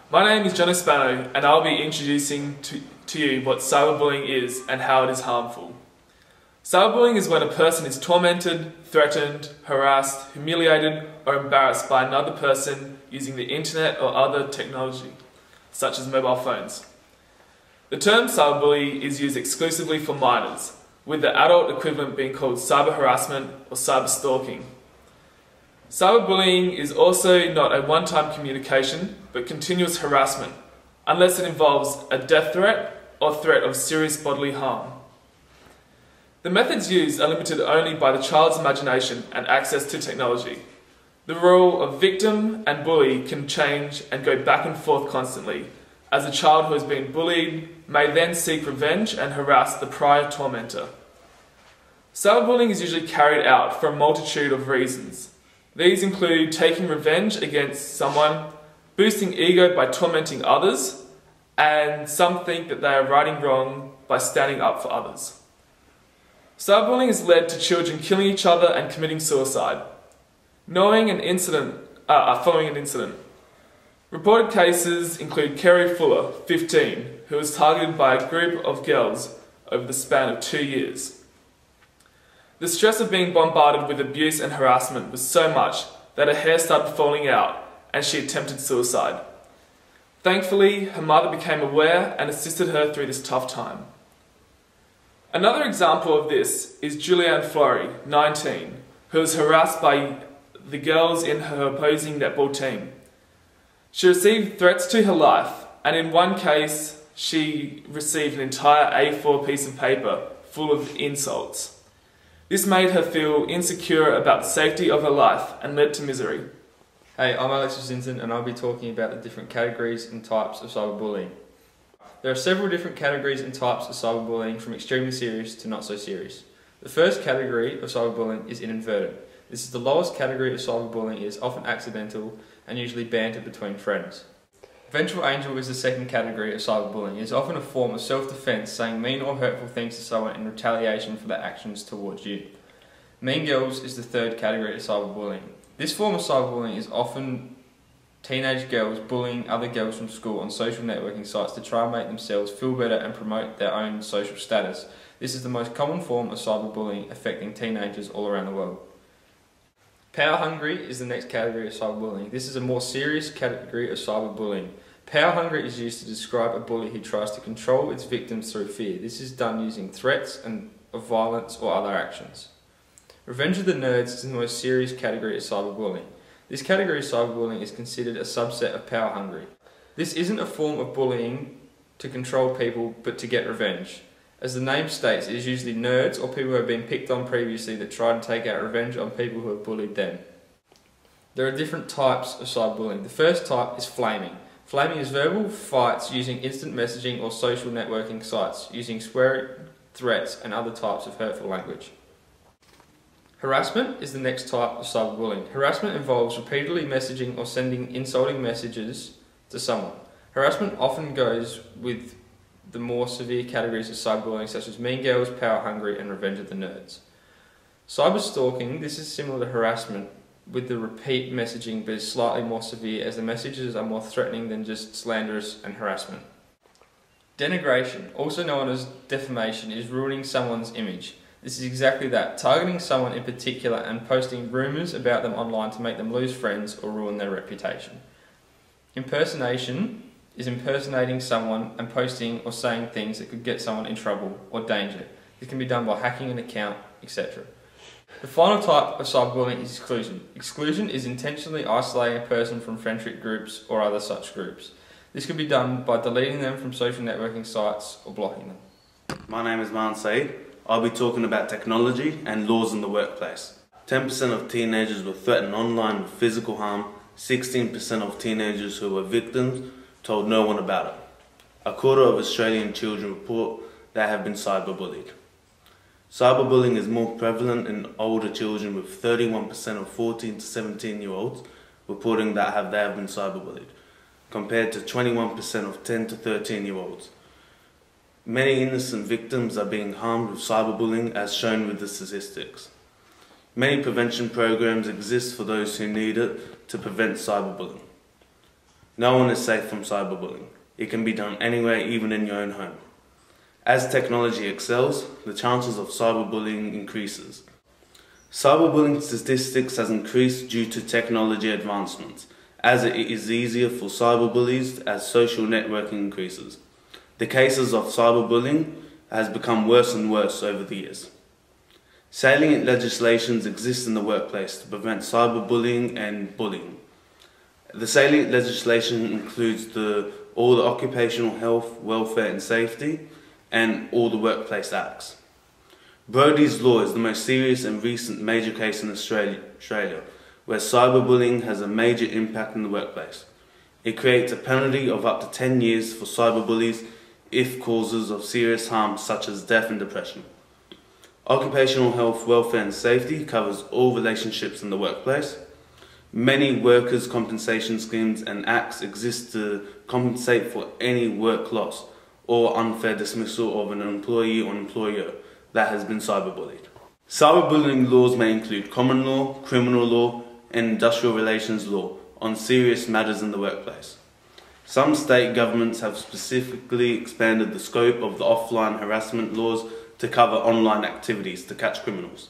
My name is John Espano and I'll be introducing to you what cyberbullying is and how it is harmful. Cyberbullying is when a person is tormented, threatened, harassed, humiliated or embarrassed by another person using the internet or other technology, such as mobile phones. The term cyberbully is used exclusively for minors, with the adult equivalent being called cyber harassment or cyber stalking. Cyberbullying is also not a one-time communication, but continuous harassment, unless it involves a death threat or threat of serious bodily harm. The methods used are limited only by the child's imagination and access to technology. The role of victim and bully can change and go back and forth constantly, as the child who has been bullied may then seek revenge and harass the prior tormentor. Cyberbullying is usually carried out for a multitude of reasons. These include taking revenge against someone, boosting ego by tormenting others, and some think that they are righting wrong by standing up for others. Cyberbullying has led to children killing each other and committing suicide. Following an incident. Reported cases include Kerry Fuller, 15, who was targeted by a group of girls over the span of 2 years. The stress of being bombarded with abuse and harassment was so much that her hair started falling out and she attempted suicide. Thankfully, her mother became aware and assisted her through this tough time. Another example of this is Julianne Flory, 19, who was harassed by the girls in her opposing netball team. She received threats to her life, and in one case, she received an entire A4 piece of paper full of insults. This made her feel insecure about the safety of her life and led to misery. Hey, I'm Alexis Zinton and I'll be talking about the different categories and types of cyberbullying. There are several different categories and types of cyberbullying, from extremely serious to not so serious. The first category of cyberbullying is inadvertent. This is the lowest category of cyberbullying. It is often accidental and usually banter between friends. Vengeful Angel is the second category of cyberbullying. It is often a form of self-defense, saying mean or hurtful things to someone in retaliation for their actions towards you. Mean Girls is the third category of cyberbullying. This form of cyberbullying is often teenage girls bullying other girls from school on social networking sites to try and make themselves feel better and promote their own social status. This is the most common form of cyberbullying affecting teenagers all around the world. Power hungry is the next category of cyberbullying. This is a more serious category of cyberbullying. Power hungry is used to describe a bully who tries to control its victims through fear. This is done using threats of violence or other actions. Revenge of the Nerds is the most serious category of cyberbullying. This category of cyberbullying is considered a subset of power hungry. This isn't a form of bullying to control people, but to get revenge. As the name states, it is usually nerds or people who have been picked on previously that try and take out revenge on people who have bullied them. There are different types of cyberbullying. The first type is flaming. Flaming is verbal fights using instant messaging or social networking sites, using swearing, threats and other types of hurtful language. Harassment is the next type of cyberbullying. Harassment involves repeatedly messaging or sending insulting messages to someone. Harassment often goes with the more severe categories of cyberbullying, such as Mean Girls, Power Hungry and Revenge of the Nerds. Cyber stalking, this is similar to harassment with the repeat messaging, but is slightly more severe as the messages are more threatening than just slanderous and harassment. Denigration, also known as defamation, is ruining someone's image. This is exactly that, targeting someone in particular and posting rumours about them online to make them lose friends or ruin their reputation. Impersonation is impersonating someone and posting or saying things that could get someone in trouble or danger. This can be done by hacking an account, etc. The final type of cyberbullying is exclusion. Exclusion is intentionally isolating a person from friendship groups or other such groups. This can be done by deleting them from social networking sites or blocking them. My name is Maan Saeed. I'll be talking about technology and laws in the workplace. 10% of teenagers were threatened online with physical harm. 16% of teenagers who were victims told no one about it. A quarter of Australian children report they have been cyberbullied. Cyberbullying is more prevalent in older children, with 31% of 14 to 17-year-olds reporting that they have been cyberbullied, compared to 21% of 10 to 13-year-olds. Many innocent victims are being harmed with cyberbullying, as shown with the statistics. Many prevention programs exist for those who need it to prevent cyberbullying. No one is safe from cyberbullying. It can be done anywhere, even in your own home. As technology excels, the chances of cyberbullying increases. Cyberbullying statistics has increased due to technology advancements, as it is easier for cyberbullies as social networking increases. The cases of cyberbullying has become worse and worse over the years. Salient legislations exist in the workplace to prevent cyberbullying and bullying. The salient legislation includes all the occupational health, welfare and safety, and all the workplace acts. Brodie's Law is the most serious and recent major case in Australia, where cyberbullying has a major impact in the workplace. It creates a penalty of up to 10 years for cyberbullies if causes of serious harm such as death and depression. Occupational health, welfare and safety covers all relationships in the workplace. Many workers' compensation schemes and acts exist to compensate for any work loss or unfair dismissal of an employee or employer that has been cyberbullied. Cyberbullying laws may include common law, criminal law, and industrial relations law on serious matters in the workplace. Some state governments have specifically expanded the scope of the offline harassment laws to cover online activities to catch criminals.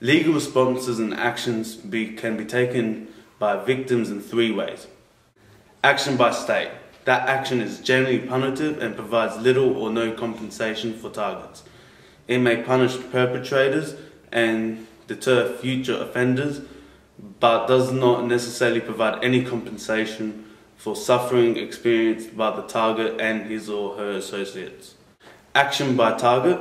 Legal responses and actions can be taken by victims in 3 ways. Action by state. That action is generally punitive and provides little or no compensation for targets. It may punish perpetrators and deter future offenders, but does not necessarily provide any compensation for suffering experienced by the target and his or her associates. Action by target.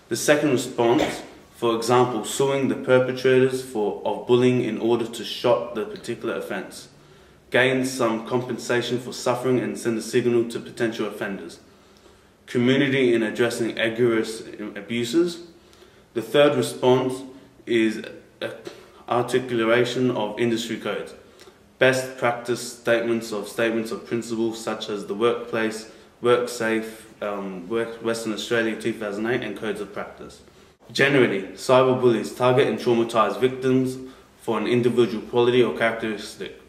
The second response, for example, suing the perpetrators of bullying in order to stop the particular offence, gains some compensation for suffering and send a signal to potential offenders. Community in addressing egregious abuses. The third response is articulation of industry codes, best practice statements of principles such as the Workplace, WorkSafe, Western Australia 2008 and codes of practice. Generally, cyberbullies target and traumatize victims for an individual quality or characteristic.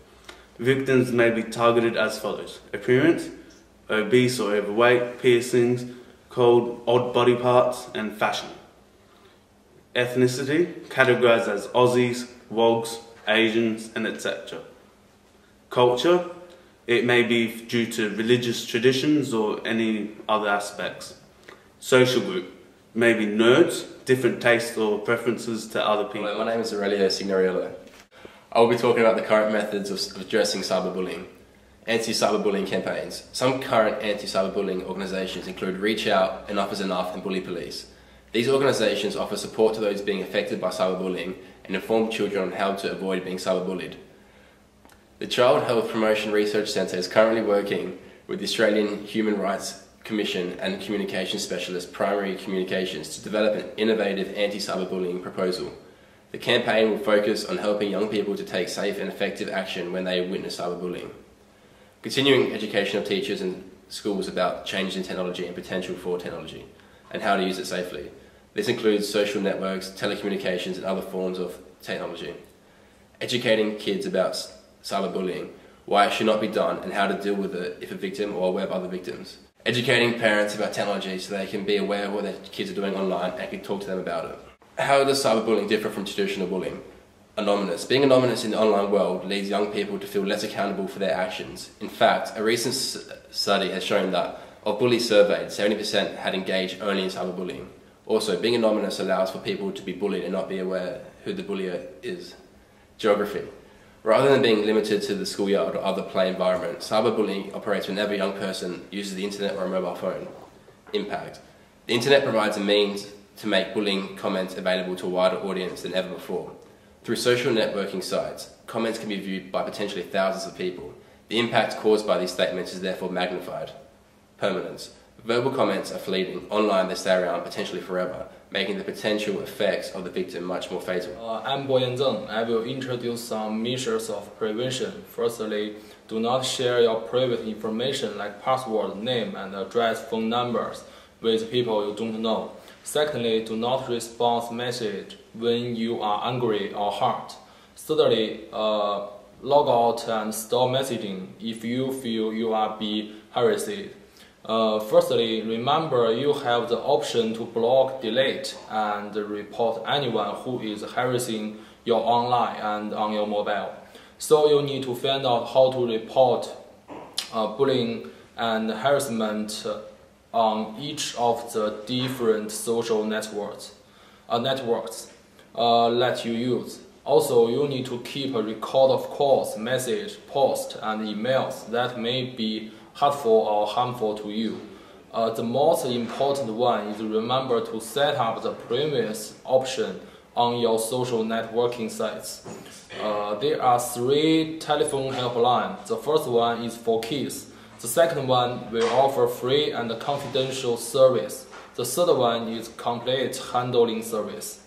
Victims may be targeted as follows: appearance, obese or overweight, piercings, cold, odd body parts, and fashion. Ethnicity, categorized as Aussies, Wogs, Asians, and etc. Culture, it may be due to religious traditions or any other aspects. Social group, maybe nerds, different tastes or preferences to other people. Hello, my name is Aurelio Signoriello. I will be talking about the current methods of addressing cyberbullying. Anti-cyberbullying campaigns. Some current anti-cyberbullying organisations include Reach Out, Enough is Enough and Bully Police. These organisations offer support to those being affected by cyberbullying and inform children on how to avoid being cyberbullied. The Child Health Promotion Research Centre is currently working with the Australian Human Rights Commission and communication specialist Primary Communications to develop an innovative anti-cyberbullying proposal. The campaign will focus on helping young people to take safe and effective action when they witness cyberbullying. Continuing education of teachers and schools about changes in technology and potential for technology, and how to use it safely. This includes social networks, telecommunications and other forms of technology. Educating kids about cyberbullying, why it should not be done and how to deal with it if a victim or aware of other victims. Educating parents about technology so they can be aware of what their kids are doing online and can talk to them about it. How does cyberbullying differ from traditional bullying? Anonymous. Being anonymous in the online world leads young people to feel less accountable for their actions. In fact, a recent study has shown that of bullies surveyed, 70% had engaged only in cyberbullying. Also, being anonymous allows for people to be bullied and not be aware who the bullier is. Geography. Rather than being limited to the schoolyard or other play environment, cyberbullying operates whenever a young person uses the internet or a mobile phone. Impact. The internet provides a means to make bullying comments available to a wider audience than ever before. Through social networking sites, comments can be viewed by potentially thousands of people. The impact caused by these statements is therefore magnified. Permanence. Verbal comments are fleeting. Online they stay around potentially forever, making the potential effects of the victim much more fatal. I'm Boyan Zeng. I will introduce some measures of prevention. Firstly, do not share your private information like password, name and address, phone numbers with people you don't know. Secondly, do not respond message when you are angry or hurt. Thirdly, log out and stop messaging if you feel you are being harassed. Firstly, remember you have the option to block, delete, and report anyone who is harassing you online and on your mobile. So you need to find out how to report bullying and harassment on each of the different social networks that you use. Also, you need to keep a record of calls, messages, posts, and emails that may be hurtful or harmful to you. The most important one is remember to set up the previous option on your social networking sites. There are 3 telephone helplines. The first one is for kids. The second one will offer free and confidential service. The third one is complete handling service.